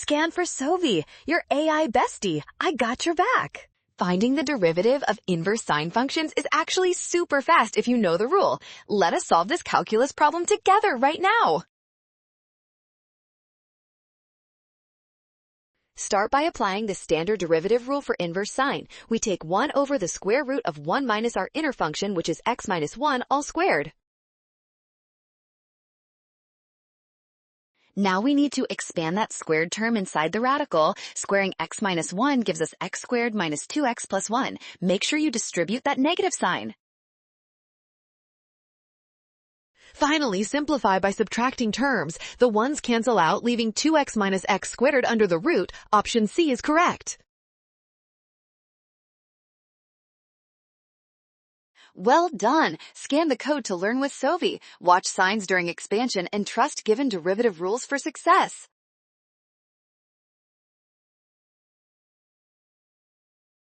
Scan for Sovi, your AI bestie. I got your back. Finding the derivative of inverse sine functions is actually super fast if you know the rule. Let us solve this calculus problem together right now. Start by applying the standard derivative rule for inverse sine. We take 1 over the square root of 1 minus our inner function, which is x minus 1, all squared. Now we need to expand that squared term inside the radical. Squaring x minus 1 gives us x squared minus 2x plus 1. Make sure you distribute that negative sign. Finally, simplify by subtracting terms. The ones cancel out, leaving 2x minus x squared under the root. Option C is correct. Well done! Scan the code to learn with Sovi. Watch signs during expansion and trust given derivative rules for success.